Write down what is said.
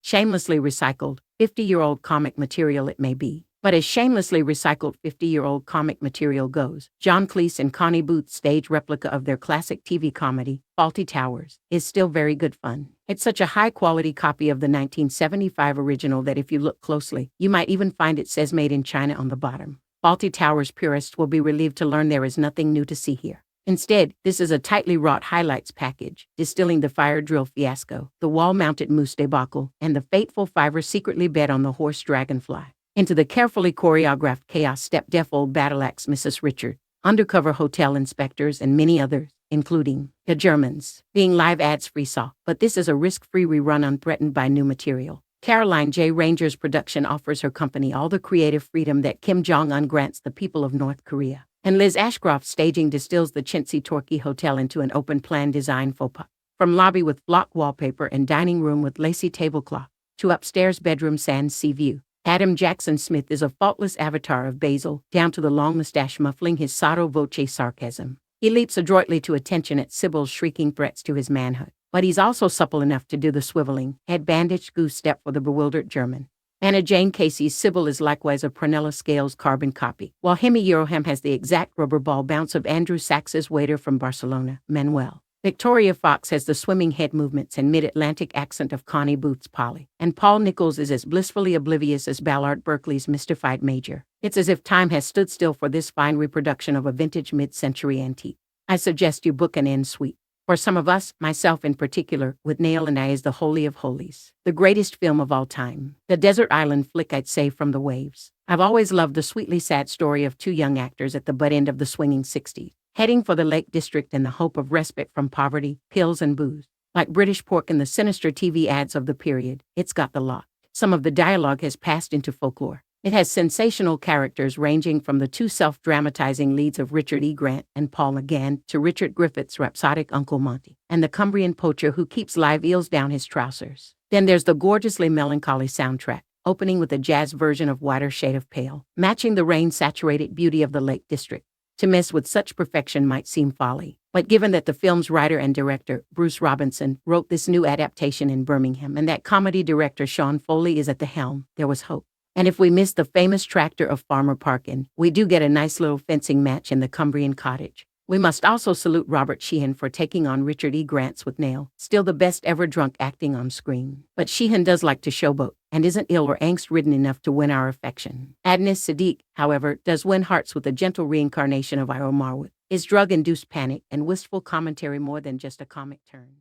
Shamelessly recycled, 50-year-old comic material it may be. But as shamelessly recycled 50-year-old comic material goes, Cleese and Connie Booth's stage replica of their classic TV comedy, Fawlty Towers, is still very good fun. It's such a high-quality copy of the 1975 original that if you look closely, you might even find it says Made in China on the bottom. Fawlty Towers purists will be relieved to learn there is nothing new to see here. Instead, this is a tightly wrought highlights package, distilling the fire drill fiasco, the wall-mounted moose debacle, and the fateful fiver secretly bet on the horse Dragonfly into the carefully choreographed chaos step deaf old battle axe Mrs. Richard, undercover hotel inspectors, and many others, including the Germans, being live ads free saw. But this is a risk-free rerun unthreatened by new material. Caroline J. Ranger's production offers her company all the creative freedom that Kim Jong-un grants the people of North Korea. And Liz Ashcroft's staging distills the chintzy Torquay Hotel into an open-plan design faux pas. From lobby with block wallpaper and dining room with lacy tablecloth to upstairs bedroom sans sea view, Adam Jackson Smith is a faultless avatar of Basil, down to the long mustache muffling his sotto voce sarcasm. He leaps adroitly to attention at Sybil's shrieking threats to his manhood. But he's also supple enough to do the swiveling, head-bandaged goose step for the bewildered German. Anna Jane Casey's Sybil is likewise a Prunella Scales carbon copy, while Hemi Euroham has the exact rubber ball bounce of Andrew Sachs's waiter from Barcelona, Manuel. Victoria Fox has the swimming head movements and mid-Atlantic accent of Connie Booth's Polly, and Paul Nichols is as blissfully oblivious as Ballard Berkeley's mystified Major. It's as if time has stood still for this fine reproduction of a vintage mid-century antique. I suggest you book an end suite. For some of us, myself in particular, with Nail and I is the Holy of Holies, the greatest film of all time, the desert island flick I'd say from the waves. I've always loved the sweetly sad story of two young actors at the butt end of the swinging 60s, heading for the Lake District in the hope of respite from poverty, pills, and booze. Like British pork in the sinister TV ads of the period, it's got the lot. Some of the dialogue has passed into folklore. It has sensational characters ranging from the two self-dramatizing leads of Richard E. Grant and Paul McGann to Richard Griffith's rhapsodic Uncle Monty, and the Cumbrian poacher who keeps live eels down his trousers. Then there's the gorgeously melancholy soundtrack, opening with a jazz version of Whiter Shade of Pale, matching the rain-saturated beauty of the Lake District. To mess with such perfection might seem folly, but given that the film's writer and director, Bruce Robinson, wrote this new adaptation in Birmingham and that comedy director Sean Foley is at the helm, there was hope. And if we miss the famous tractor of Farmer Parkin, we do get a nice little fencing match in the Cumbrian cottage. We must also salute Robert Sheehan for taking on Richard E. Grant's with Nail, still the best ever drunk acting on screen. But Sheehan does like to showboat, and isn't ill or angst-ridden enough to win our affection. Adnis Siddiq, however, does win hearts with a gentle reincarnation of Iro Marwood, his drug-induced panic and wistful commentary more than just a comic turn.